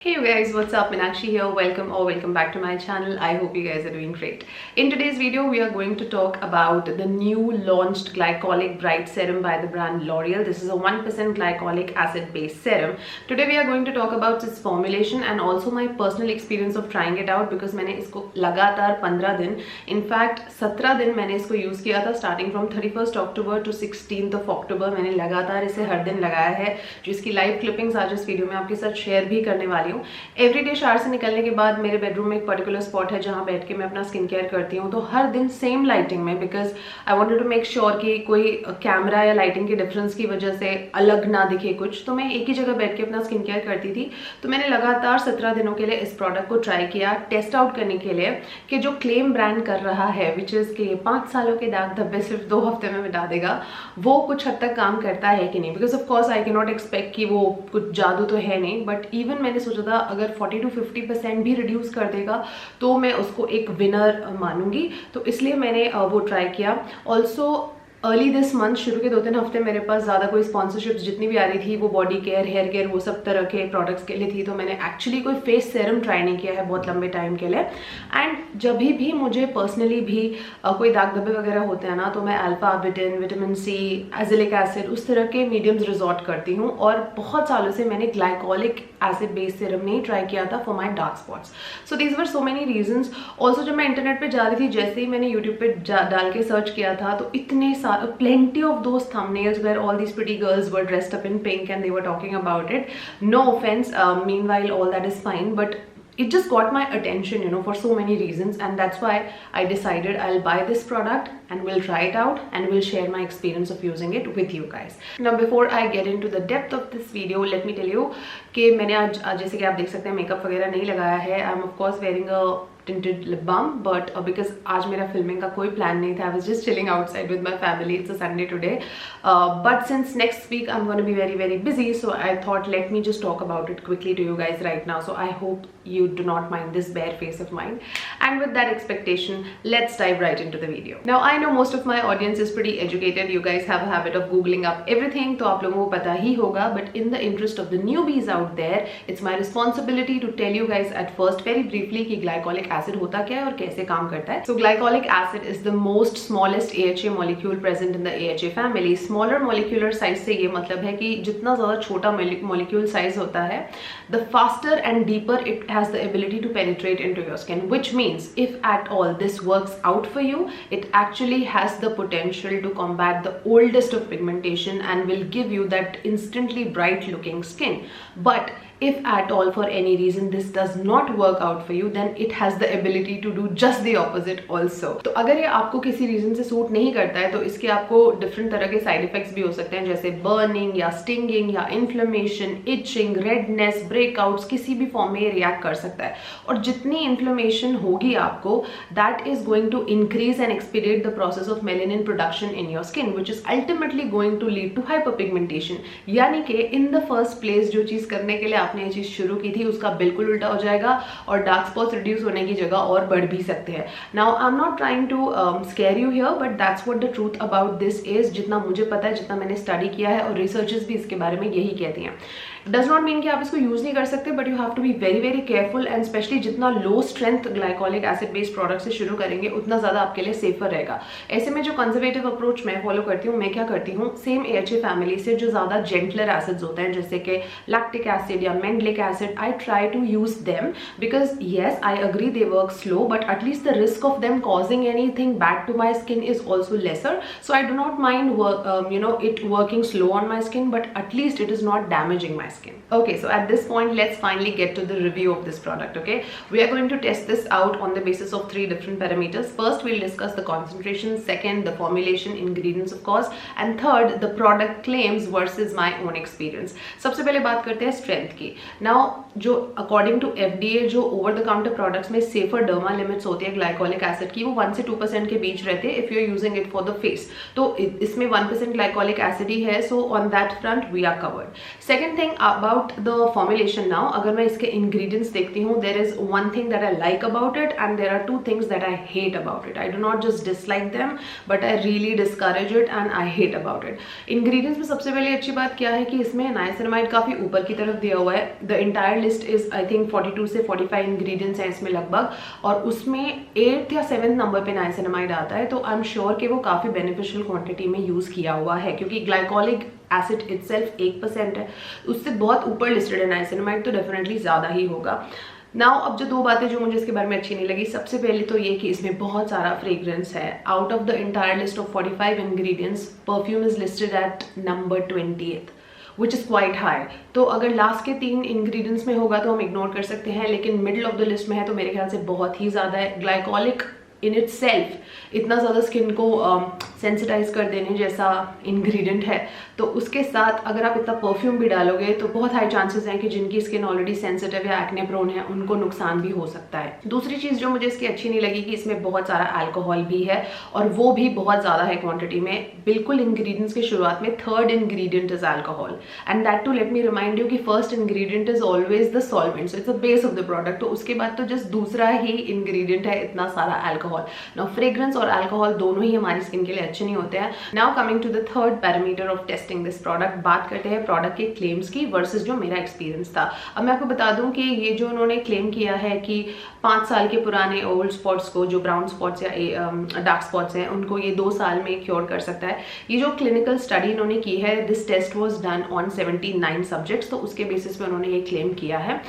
Hey you guys, what's up? Meenakshi here. Welcome back to my channel. I hope you guys are doing great. In today's video, we are going to talk about the new launched Glycolic Bright Serum by the brand L'Oreal. This is a 1% glycolic acid based serum. Today we are going to talk about its formulation and also my personal experience of trying it out because मैंने इसको लगातार 15 दिन, in fact 17 दिन मैंने इसको use किया था. Starting from 31st October to 16th of October मैंने लगातार इसे हर दिन लगाया है, जिसकी लाइव क्लिपिंग्स आज इस वीडियो में आपके साथ शेयर भी करने वाली हूँ. एवरीडे शावर से निकलने के बाद मेरे बेडरूम में एक पर्टिकुलर स्पॉट है जहाँ बैठ के मैं अपना स्किन केयर करती हूँ. तो हर दिन सेम लाइटिंग में, because I wanted to make sure कि कोई कैमरा या लाइटिंग के डिफरेंस की वजह से अलग ना दिखे कुछ, तो मैं एक ही जगह बैठ के अपना स्किन केयर करती थी. तो मैंने लगातार 17 दिनों के लिए इस प्रोडक्ट को ट्राई किया, टेस्ट आउट करने के लिए कि जो क्लेम ब्रांड कर रहा है विच इज़ कि 5 सालों के दाग धब्बे सिर्फ 2 हफ्ते में मिटा देगा, वो कुछ हद तक काम करता है कि नहीं. Because of course I can not expect कि वो कुछ जादू तो है नहीं, बट इवन मैंने सोचा था अगर 40 to 50% भी रिड्यूस कर देगा तो मैं उसको एक विनर मानूंगी. तो इसलिए मैंने वो ट्राई किया. ऑल्सो अर्ली दिस मंथ, शुरू के 2-3 हफ्ते मेरे पास ज़्यादा कोई स्पॉन्सरशिप्स जितनी भी आ रही थी वो बॉडी केयर, हेयर केयर, वो सब तरह के प्रोडक्ट्स के लिए थी. तो मैंने एक्चुअली कोई फेस सेरम ट्राई नहीं किया है बहुत लंबे टाइम के लिए. एंड जब भी मुझे पर्सनली भी कोई दाग धब्बे वगैरह होते हैं ना, तो मैं अल्फा बिटिन, विटामिन सी, एजिलिक एसिड, उस तरह के मीडियम्स रिजॉर्ट करती हूँ. और बहुत सालों से मैंने ग्लाइकोलिक एसिड बेस्ड सेरम नहीं ट्राई किया था for my dark spots. So these were so many reasons. Also जब मैं इंटरनेट पर जा रही थी, जैसे ही मैंने यूट्यूब पर डाल के सर्च किया था, तो इतने plenty of those thumbnails where all these pretty girls were dressed up in pink and they were talking about it. No offense, meanwhile all that is fine, but it just got my attention, you know, for so many reasons, and that's why I decided I'll buy this product and we'll try it out and we'll share my experience of using it with you guys. Now before I get into the depth of this video, let me tell you कि मैंने आज, जैसे कि आप देख सकते हैं, makeup वगैरह नहीं लगाया है. I am of course wearing a tinted lip balm, but because आज मेरा फिल्मिंग का कोई प्लान नहीं था, I was just chilling outside with my family. It's a Sunday today, but since next week I'm going to be very busy, so I thought let me just talk about it quickly to you guys right now. So I hope you do not mind this bare face of mine, and with that expectation, let's dive right into the video. Now I know most of my audience is pretty educated. You guys have a habit of googling up everything, तो आप लोगों को पता ही होगा, but in the interest of the newbies out there, it's my responsibility to tell you guys at first very briefly कि glycolic acid होता क्या है और कैसे काम करता है. So glycolic acid is the most smallest AHA molecule present in the AHA family. Smaller molecular size से ये मतलब है कि जितना ज़्यादा छोटा molecule size होता है, the faster and deeper it has the ability to penetrate into your skin, which means if at all this works out for you, it actually has the potential to combat the oldest of pigmentation and will give you that instantly bright looking skin. But if at all for any reason this does not work out for you, then it has the ability to do just the opposite also. तो अगर ये आपको किसी reason से suit नहीं करता है, तो इसके आपको डिफरेंट तरह के साइड इफेक्ट्स भी हो सकते हैं, जैसे बर्निंग या स्टिंगिंग या इन्फ्लेमेशन, इचिंग, रेडनेस, ब्रेकआउट्स, किसी भी फॉर्म में ये रिएक्ट कर सकता है. और जितनी इन्फ्लेमेशन होगी आपको, that is going to increase and expedite the process of melanin production in your skin, which is ultimately going to lead to hyperpigmentation. यानी कि इन द फर्स्ट प्लेस जो चीज करने के लिए आपने ये चीज शुरू की थी, उसका बिल्कुल उल्टा हो जाएगा और डार्क स्पॉट्स रिड्यूस होने की जगह और बढ़ भी सकते हैं. Now I am not trying to scare you here, but that's what the truth about this is. जितना मुझे पता है, जितना मैंने स्टडी किया है, और रिसर्चर्स भी इसके बारे में यही कहती हैं. डज नॉट मीन कि आप इसको यूज नहीं कर सकते, but you have to be very careful, and specially जितना low strength glycolic acid based product से शुरू करेंगे, उतना ज्यादा आपके लिए सेफर रहेगा. ऐसे में जो कंजर्वेटिव अप्रोच मैं फॉलो करती हूँ, मैं क्या करती हूँ, सेम AHA फैमिली से जो ज्यादा जेंटलर एसिड्स होते हैं, जैसे कि लैक्टिक एसिड या mandelic acid, I try to use them because yes I agree they work slow, but at least the risk of them causing anything bad to my skin is also lesser. So I do not mind it working slow on my skin, but at least it is not damaging my skin. Okay, so at this point let's finally get to the review of this product. Okay, we are going to test this out on the basis of 3 different parameters. First we'll discuss the concentration, second the formulation, ingredients of course, and third the product claims versus my own experience. सबसे पहले बात करते हैं strength की. Now जो according to FDA जो over the counter products में safer derma limits होती है ग्लाइकोलिक एसिड की, वो 1 से 2% के बीच रहते हैं if you are using it for the face. तो इसमें 1% ग्लाइकोलिक एसिड ही है, so on that front we are covered. Second thing, about the formulation now, अगर मैं इसके इंग्रेडिएंट्स देखती हूँ, there is one thing that I like about it and there are two things that I hate about it. I do not just dislike them but I really discourage it and I hate about it. Ingredients में सबसे पहले अच्छी बात क्या है कि इसमें niacinamide काफी ऊपर की तरफ दिया हुआ है. The entire list is I think 42 से 45 इंग्रेडिएंट्स हैं इसमें लगभग, और उसमें 8th या 7th नंबर पे नाइसिनामाइड आता है. तो आई एम श्योर कि वो काफी बेनिफिशियल क्वांटिटी में यूज किया हुआ है, क्योंकि ग्लाइकोलिक एसिड इटसेल्फ 1% है, उससे बहुत ऊपर लिस्टेड है नाइसिनामाइड, तो डेफिनेटली ज्यादा ही होगा. नाउ अब जो दो बातें जो मुझे इसके बारे में अच्छी नहीं लगी, सबसे पहले तो ये कि इसमें बहुत सारा फ्रेग्रेंस है. Out of the entire list of 45 ingredients, perfume is listed at number 28, which is quite high. तो अगर लास्ट के 3 इंग्रेडिएंट्स में होगा तो हम इग्नोर कर सकते हैं, लेकिन मिडिल ऑफ द लिस्ट में है तो मेरे ख्याल से बहुत ही ज़्यादा है. ग्लाइकोलिक इन इट सेल्फ इतना ज़्यादा स्किन को सेंसिटाइज कर देने जैसा इंग्रेडिएंट है, तो उसके साथ अगर आप इतना परफ्यूम भी डालोगे तो बहुत हाई चांसेस हैं कि जिनकी स्किन ऑलरेडी सेंसिटिव या एक्ने प्रोन है उनको नुकसान भी हो सकता है. दूसरी चीज़ जो मुझे इसकी अच्छी नहीं लगी कि इसमें बहुत सारा अल्कोहल भी है, और वो भी बहुत ज़्यादा है क्वांटिटी में. बिल्कुल इंग्रेडिएंट्स की शुरुआत में 3rd ingredient is alcohol, and that too let me remind you कि first ingredient is always the solvent, so it's the base of the product. तो उसके बाद तो जस्ट दूसरा ही इंग्रेडिएंट है इतना सारा अल्कोहल. नाउ फ्रेग्रेंस और अल्कोहल दोनों ही हमारी स्किन के लिए अच्छे नहीं होते हैं. Now coming to the third parameter of testing this product, बात करते हैं प्रोडक्ट के क्लेम्स की वर्सेस जो मेरा एक्सपीरियंस था. अब मैं आपको बता दूं कि ये जो उन्होंने क्लेम किया है कि 5 साल के पुराने ओल्ड स्पॉट्स को, जो ब्राउन स्पॉट्स या डार्क स्पॉट्स हैं, उनको ये 2 साल में क्योर कर सकता है. ये जो क्लिनिकल स्टडी इन्होंने की है, this test was done on 79 subjects, तो उसके बेसिस पे उन्होंने ये क्लेम किया है.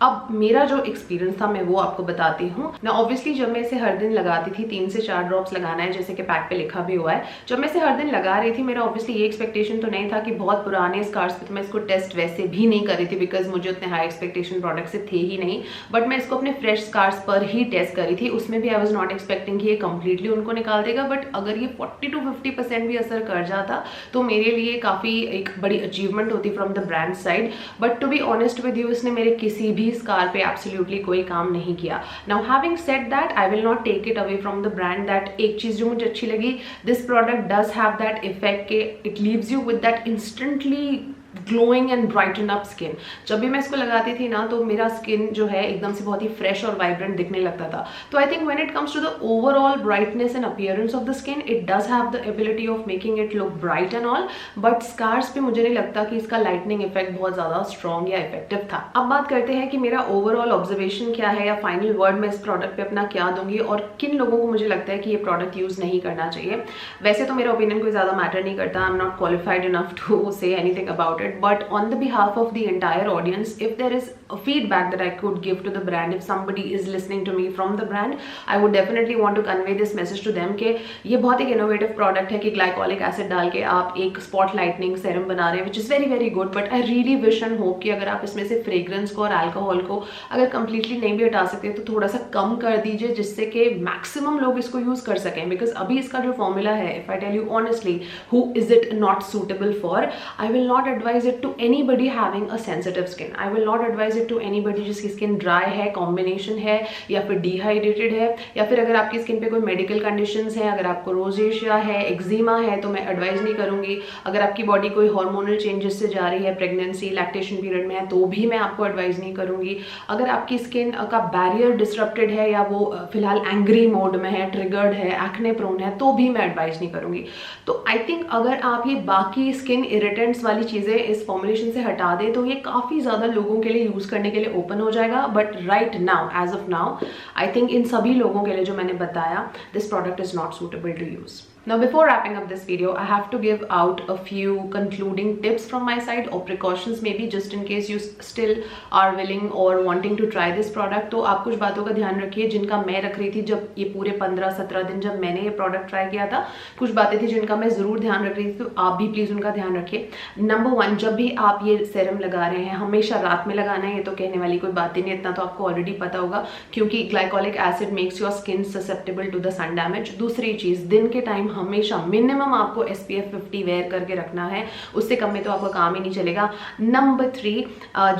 अब मेरा जो एक्सपीरियंस था मैं वो आपको बताती हूँ ना. ऑब्वियसली जब मैं इसे हर दिन लगाती थी, 3 से 4 ड्रॉप्स लगाना है, जैसे कि पैक पे लिखा भी हुआ है. जब मैं इसे हर दिन लगा रही थी, मेरा ऑब्वियसली ये एक्सपेक्टेशन तो नहीं था कि बहुत पुराने स्कार्स पे तो मैं इसको टेस्ट वैसे भी नहीं कर रही थी, बिकॉज मुझे उतने हाई एक्सपेक्टेशन प्रोडक्ट से थे ही नहीं. बट मैं इसको अपने फ्रेश स्कार्स पर ही टेस्ट करी थी. उसमें भी आई वॉज नॉट एक्सपेक्टिंग कि ये कंप्लीटली उनको निकाल देगा, बट अगर ये 40 to 50% भी असर कर जाता तो मेरे लिए काफ़ी एक बड़ी अचीवमेंट होती from the brand side. But to be honest with you, इसने मेरे किसी भी स्कार पे एब्सोल्युटली कोई काम नहीं किया. Now having said that, I will not take it away from the brand. That एक चीज जो मुझे अच्छी लगी, this product does have that effect के it leaves you with that instantly glowing and brighten up skin. जब भी मैं इसको लगाती थी ना, तो मेरा स्किन जो है एकदम से बहुत ही फ्रेश और वाइब्रेंट दिखने लगता था. तो I think when it comes to the overall brightness and appearance of the skin, it does have the ability of making it look bright and all, but scars पे मुझे नहीं लगता कि इसका लाइटनिंग इफेक्ट बहुत ज्यादा स्ट्रॉन्ग या effective था. अब बात करते हैं कि मेरा ओवरऑल ऑब्जर्वेशन क्या है, या फाइनल वर्ड मैं इस प्रोडक्ट पे अपना क्या दूंगी, और किन लोगों को मुझे लगता है कि ये प्रोडक्ट यूज नहीं करना चाहिए. वैसे तो मेरा ओपिनियन कोई ज्यादा मैटर नहीं करता, I am not qualified enough to say anything about it, but on the behalf of the entire audience, if there is a feedback that I could give to the brand, if somebody is listening to me from the brand, I would definitely want to convey this message to them कि ये बहुत एक innovative product है कि glycolic acid डाल के आप एक spot lightening serum बना रहे हैं, which is very very good. But I really wish and hope कि अगर आप इसमें से fragrance को और alcohol को अगर completely नहीं भी हटा सकते तो थोड़ा सा कम कर दीजिए, जिससे कि maximum लोग इसको use कर सकें. Because अभी इसका जो formula है, if I tell you honestly, who is it not suitable for, I will not advise it to anybody having a sensitive skin. I will not advise it to anybody जिसकी skin dry है, combination है, या फिर dehydrated है, या फिर अगर आपकी स्किन पे कोई मेडिकल कंडीशंस है, अगर आपको रोजेशिया है, एक्जिमा है, तो मैं एडवाइज नहीं करूंगी. अगर आपकी बॉडी कोई हार्मोनल चेंजेस से जा रही है, प्रेगनेंसी लैक्टेशन पीरियड में है, तो भी मैं आपको एडवाइज नहीं करूंगी. अगर आपकी स्किन का बैरियर डिसरप्टेड है, या वो फिलहाल एंग्री मोड में है, ट्रिगर्ड है, एक्ने प्रोन है, तो भी मैं एडवाइज नहीं करूंगी. तो आई थिंक अगर आप ये बाकी स्किन इरिटेंट्स वाली चीजें इस फॉर्मुलेशन से हटा दे तो ये काफी ज्यादा लोगों के लिए यूज करने के लिए ओपन हो जाएगा. But right now, as of now, I think इन सभी लोगों के लिए जो मैंने बताया, this product is not suitable to use. Now before wrapping up this video, I have to give out a few concluding tips from my side, or precautions maybe, just in case you still are willing or wanting to try this product. तो आप कुछ बातों का ध्यान रखिए जिनका मैं रख रही थी जब ये पूरे 15-17 दिन जब मैंने ये प्रोडक्ट ट्राई किया था. कुछ बातें थी जिनका मैं जरूर ध्यान रख रही थी, तो आप भी प्लीज उनका ध्यान रखिए. नंबर 1, जब भी आप ये सेरम लगा रहे हैं, हमेशा रात में लगाना है. ये तो कहने वाली कोई बात ही नहीं, इतना तो आपको ऑलरेडी पता होगा, क्योंकि glycolic acid makes your skin susceptible to the sun damage. दूसरी चीज, दिन के टाइम हमेशा मिनिमम आपको SPF 50 वेयर करके रखना है, उससे कम में तो आपका काम ही नहीं चलेगा। नंबर 3,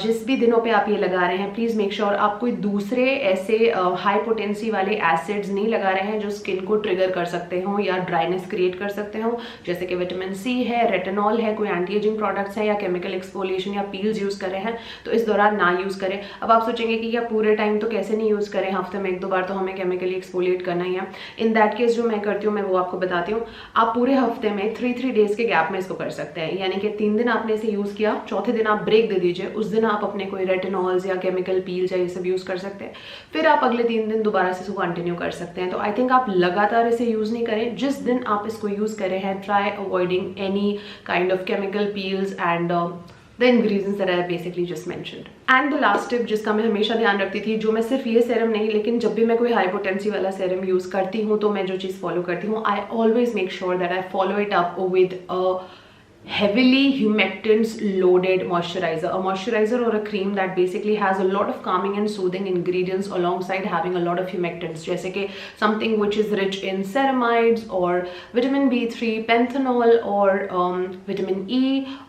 जिस भी दिनों पे आप ये लगा रहे हैं प्लीज मेक श्योर आप कोई दूसरे ऐसे हाई पोटेंसी वाले एसिड्स नहीं लगा रहे हैं जो स्किन को ट्रिगर कर सकते हो या ड्राइनेस क्रिएट कर सकते हो, जैसे कि विटामिन C है, रेटिनॉल है, कोई एंटी एजिंग प्रोडक्ट्स है या केमिकल एक्सफोलिएशन या पील्स यूज कर रहे हैं तो इस दौरान ना यूज करें। अब आप सोचेंगे कि या पूरे टाइम तो कैसे नहीं यूज करें, हफ्ते में 1-2 बार तो हमें केमिकली एक्सफोलिएट करना ही है। इन दैट केस जो मैं करती हूँ मैं वो आपको बताती हूँ। आप पूरे हफ्ते में 3 डेज के गैप में इसको कर सकते हैं, यानी कि 3 दिन आपने इसे यूज किया, चौथे दिन आप ब्रेक दे दीजिए, उस दिन आप अपने कोई रेटिनॉल्स या केमिकल पील्स या ये सब यूज कर सकते हैं, फिर आप अगले 3 दिन दोबारा से इसको कंटिन्यू कर सकते हैं। तो आई थिंक आप लगातार इसे यूज नहीं करें, जिस दिन आप इसको यूज कर रहे हैं try avoiding any kind of chemical peels and the ingredients that I basically just mentioned. And the last tip जिसका मैं हमेशा ध्यान रखती थी, जो मैं सिर्फ ये सेरम नहीं लेकिन जब भी मैं कोई हाई पोटेंसी वाला सेरम यूज करती हूँ तो मैं जो चीज़ फॉलो करती हूँ, I always make sure that I follow it up with a heavily humectants loaded moisturizer, a moisturizer or a cream that basically has a lot of calming and soothing ingredients alongside having a lot of humectants, जैसे कि something which is rich in ceramides or vitamin B3, panthenol or vitamin E,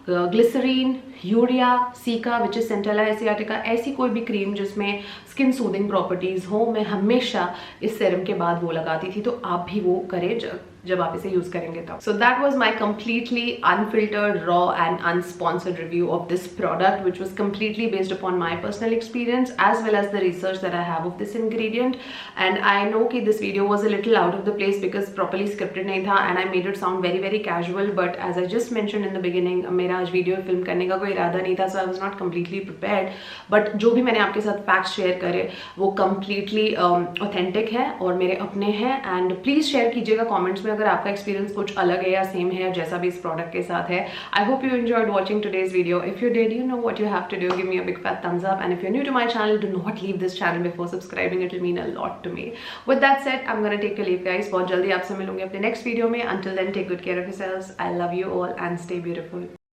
glycerine, urea, cica which is centella asiatica, ऐसी कोई भी cream जिसमें skin soothing properties हो, मैं हमेशा इस सेरम के बाद वो लगाती थी। तो आप भी वो करें जब आप इसे यूज करेंगे तब। So that was my completely unfiltered, raw and unsponsored review of this product which was completely based upon my personal experience as well as the research that I have of this ingredient. And I know कि this video was a little out of the place because properly scripted नहीं था and I made it sound very very casual, but as I just mentioned in the beginning मेरा आज video film करने का कोई इरादा नहीं था, so I was not completely prepared. But जो भी मैंने आपके साथ फैक्ट्स शेयर करे वो कंप्लीटली ऑथेंटिक है और मेरे अपने हैं। एंड प्लीज शेयर कीजिएगा कॉमेंट्स में अगर आपका एक्सपीरियंस कुछ अलग है या सेम है या जैसा भी इस प्रोडक्ट के साथ है। I hope you enjoyed watching today's video. If you did, you know what you have to do. Give me a big fat thumbs up, and if you're new to my channel, do not leave this channel before subscribing. It will mean a lot to me. With that said, I'm gonna take a leave guys. बहुत जल्दी आपसे मिलूंगी अपने next video में. Until then, take good care of yourselves. I love you all and stay beautiful.